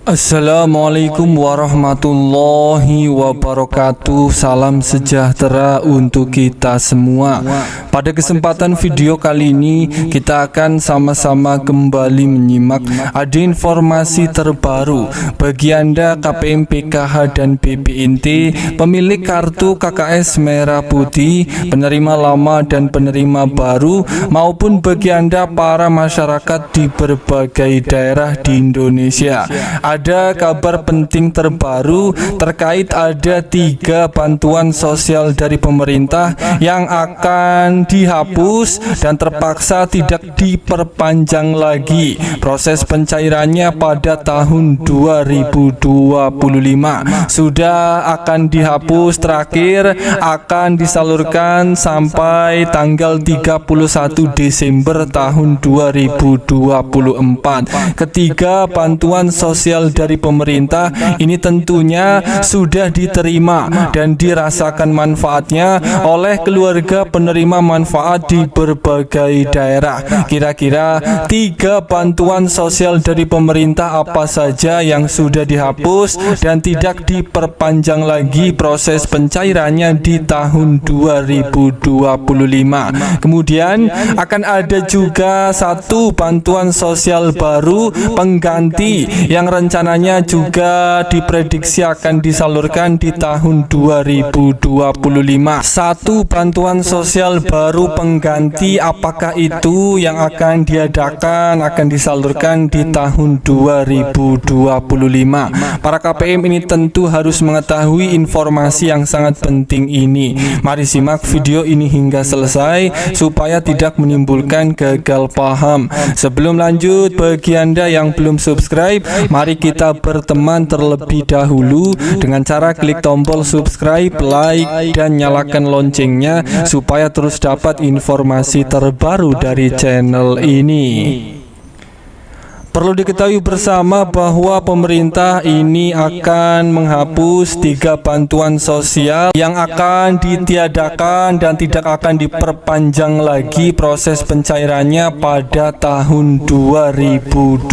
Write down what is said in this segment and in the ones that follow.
Assalamualaikum warahmatullahi wabarakatuh. Salam sejahtera untuk kita semua. Pada kesempatan video kali ini kita akan sama-sama kembali menyimak ada informasi terbaru bagi Anda KPM PKH dan BPNT, pemilik kartu KKS merah putih, penerima lama dan penerima baru, maupun bagi Anda para masyarakat di berbagai daerah di Indonesia. Ada kabar penting terbaru terkait ada 3 bantuan sosial dari pemerintah yang akan dihapus dan terpaksa tidak diperpanjang lagi proses pencairannya pada tahun 2025. Sudah akan dihapus, terakhir akan disalurkan sampai tanggal 31 Desember tahun 2024. Ketiga bantuan sosial dari pemerintah ini tentunya sudah diterima dan dirasakan manfaatnya oleh keluarga penerima manfaat di berbagai daerah. Kira-kira 3 bantuan sosial dari pemerintah apa saja yang sudah dihapus dan tidak diperpanjang lagi proses pencairannya di tahun 2025. Kemudian akan ada juga 1 bantuan sosial baru pengganti yang rencananya juga diprediksi akan disalurkan di tahun 2025. 1 bantuan sosial baru pengganti, apakah itu yang akan diadakan, akan disalurkan di tahun 2025? Para KPM ini tentu harus mengetahui informasi yang sangat penting ini. Mari simak video ini hingga selesai supaya tidak menimbulkan gagal paham. Sebelum lanjut, bagi Anda yang belum subscribe, mari kita berteman terlebih dahulu dengan cara klik tombol subscribe, like, dan nyalakan loncengnya supaya terus dapat informasi terbaru dari channel ini. Perlu diketahui bersama bahwa pemerintah ini akan menghapus 3 bantuan sosial yang akan ditiadakan dan tidak akan diperpanjang lagi proses pencairannya pada tahun 2025.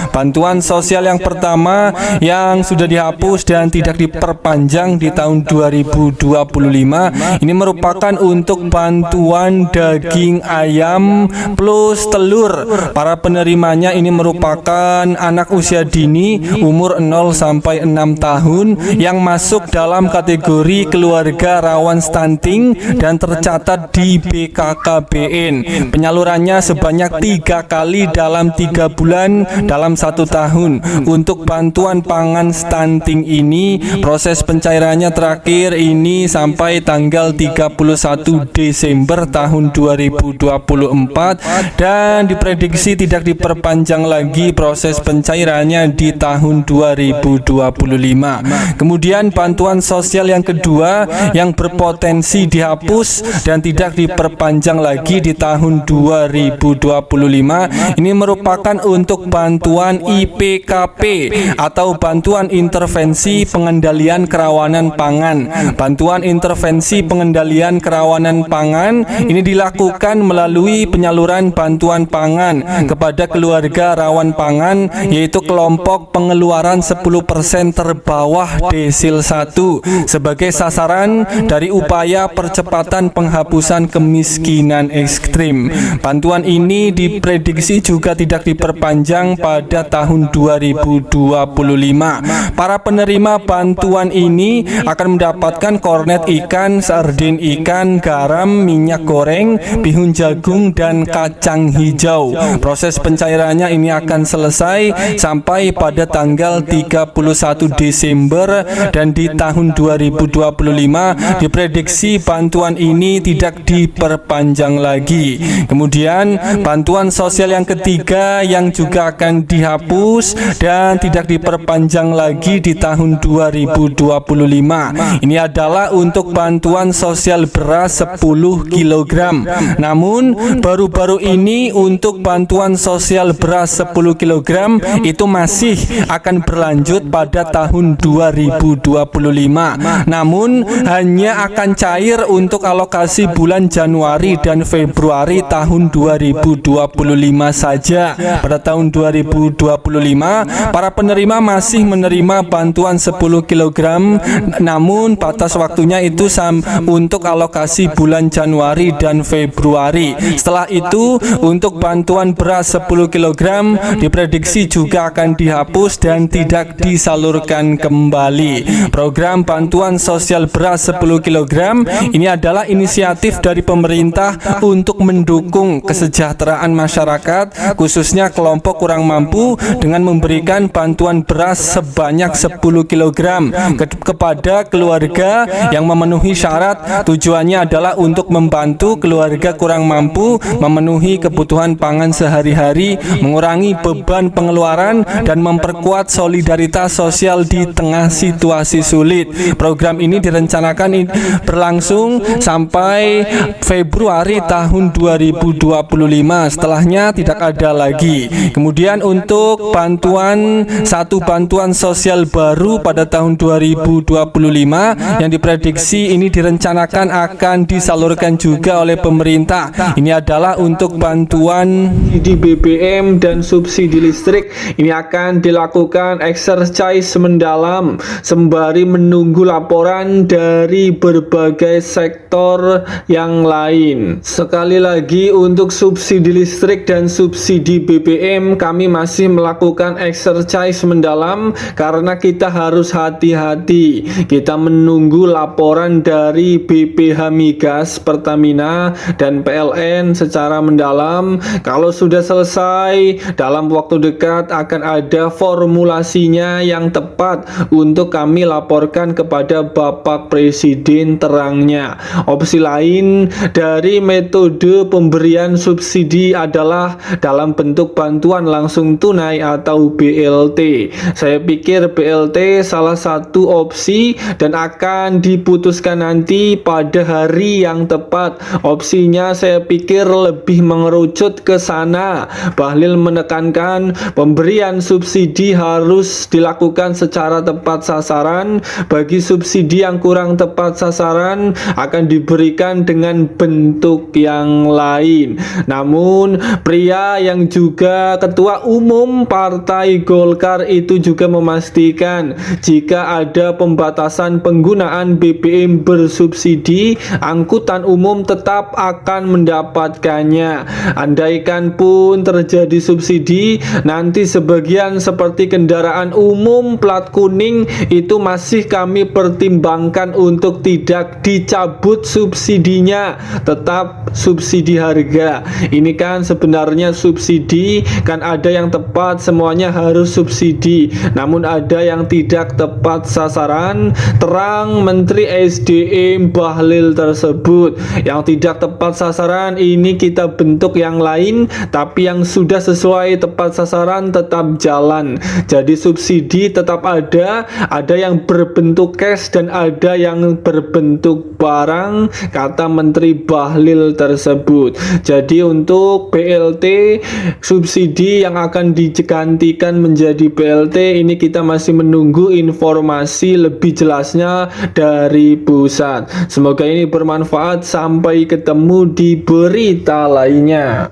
Bantuan sosial yang pertama yang sudah dihapus dan tidak diperpanjang di tahun 2025 ini merupakan untuk bantuan daging ayam plus telur. Para penerimanya ini merupakan anak usia dini umur 0 sampai 6 tahun yang masuk dalam kategori keluarga rawan stunting dan tercatat di BKKBN. Penyalurannya sebanyak 3 kali dalam 3 bulan dalam 1 tahun. Untuk bantuan pangan stunting ini proses pencairannya terakhir ini sampai tanggal 31 Desember tahun 2024 dan diprediksi tidak diperpanjang lagi proses pencairannya di tahun 2025. Kemudian bantuan sosial yang kedua yang berpotensi dihapus dan tidak diperpanjang lagi di tahun 2025 ini merupakan untuk bantuan IPKP atau bantuan intervensi pengendalian kerawanan pangan. Bantuan intervensi pengendalian kerawanan pangan ini dilakukan melalui penyaluran bantuan pangan kepada keluarga rawan pangan, yaitu kelompok pengeluaran 10% terbawah desil 1 sebagai sasaran dari upaya percepatan penghapusan kemiskinan ekstrim. Bantuan ini diprediksi juga tidak diperpanjang pada tahun 2025. Para penerima bantuan ini akan mendapatkan kornet ikan, sardin ikan, garam, minyak goreng, bihun jagung, dan kacang hijau. Proses pencairannya ini akan selesai sampai pada tanggal 31 Desember dan di tahun 2025 diprediksi bantuan ini tidak diperpanjang lagi. Kemudian bantuan sosial yang ketiga yang juga akan dihapus dan tidak diperpanjang lagi di tahun 2025. Ini adalah untuk bantuan sosial beras 10 kg. Namun baru-baru ini untuk bantuan bantuan sosial beras 10 kg itu masih akan berlanjut pada tahun 2025. Namun hanya akan cair untuk alokasi bulan Januari dan Februari tahun 2025 saja. Pada tahun 2025 para penerima masih menerima bantuan 10 kg, namun batas waktunya itu untuk alokasi bulan Januari dan Februari. Setelah itu untuk bantuan beras 10 kg diprediksi juga akan dihapus dan tidak disalurkan kembali. Program bantuan sosial beras 10 kg ini adalah inisiatif dari pemerintah untuk mendukung kesejahteraan masyarakat, khususnya kelompok kurang mampu, dengan memberikan bantuan beras sebanyak 10 kg kepada keluarga yang memenuhi syarat. Tujuannya adalah untuk membantu keluarga kurang mampu memenuhi kebutuhan pangan sehari-hari, mengurangi beban pengeluaran, dan memperkuat solidaritas sosial di tengah situasi sulit. Program ini direncanakan berlangsung sampai Februari tahun 2025. Setelahnya tidak ada lagi. Kemudian untuk bantuan sosial baru pada tahun 2025 yang diprediksi ini direncanakan akan disalurkan juga oleh pemerintah. Ini adalah untuk bantuan di BBM dan subsidi listrik. Ini akan dilakukan exercise mendalam sembari menunggu laporan dari berbagai sektor yang lain. Sekali lagi, untuk subsidi listrik dan subsidi BBM kami masih melakukan exercise mendalam karena kita harus hati-hati. Kita menunggu laporan dari BPH Migas, Pertamina, dan PLN secara mendalam. Kalau sudah selesai, dalam waktu dekat akan ada formulasinya yang tepat untuk kami laporkan kepada Bapak Presiden terangnya. Opsi lain dari metode pemberian subsidi adalah dalam bentuk bantuan langsung tunai atau BLT. Saya pikir BLT salah satu opsi dan akan diputuskan nanti pada hari yang tepat. Opsinya saya pikir lebih mengerucut ke sana. Bahlil menekankan pemberian subsidi harus dilakukan secara tepat sasaran. Bagi subsidi yang kurang tepat sasaran akan diberikan dengan bentuk yang lain. Namun pria yang juga ketua umum Partai Golkar itu juga memastikan jika ada pembatasan penggunaan BBM bersubsidi, angkutan umum tetap akan mendapatkannya. Andaikan pun terjadi subsidi, nanti sebagian seperti kendaraan umum plat kuning itu masih kami pertimbangkan untuk tidak dicabut subsidinya, tetap subsidi harga. Ini kan sebenarnya subsidi kan ada yang tepat, semuanya harus subsidi, namun ada yang tidak tepat sasaran. Terang Menteri SDM Bahlil tersebut, yang tidak tepat sasaran ini kita bentuk yang lain, tapi yang sudah sesuai tepat sasaran tetap jalan. Jadi subsidi tetap ada yang berbentuk cash dan ada yang berbentuk barang, kata Menteri Bahlil tersebut. Jadi untuk BLT subsidi yang akan digantikan menjadi BLT ini kita masih menunggu informasi lebih jelasnya dari pusat. Semoga ini bermanfaat. Sampai ketemu di berita lainnya.